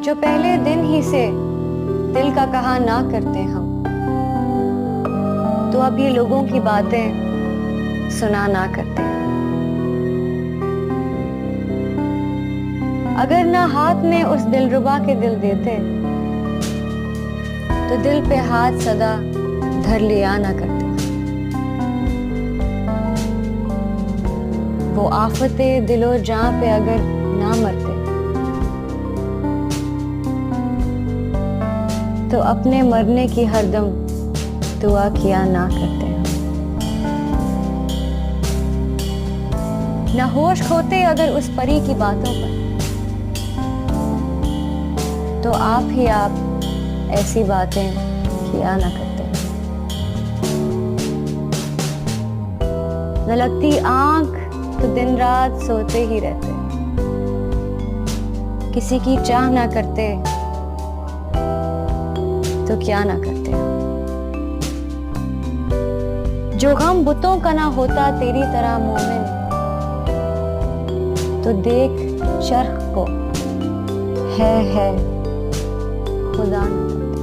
जो पहले दिन ही से दिल का कहा ना करते हम, तो अब ये लोगों की बातें सुना ना करते। अगर ना हाथ में उस दिलरुबा के दिल देते, तो दिल पे हाथ सदा धर लिया ना करते। वो आफते दिलो जां पे अगर ना मरते, तो अपने मरने की हरदम दुआ किया ना करते हम। ना होश खोते अगर उस परी की बातों पर, तो आप ही आप ऐसी बातें किया ना करते। न लगती आंख तो दिन रात सोते ही रहते, किसी की चाह ना करते तो क्या ना करते। जो गम बुतों का ना होता तेरी तरह मोमिन, तो देख चरख को है खुदा ना करते।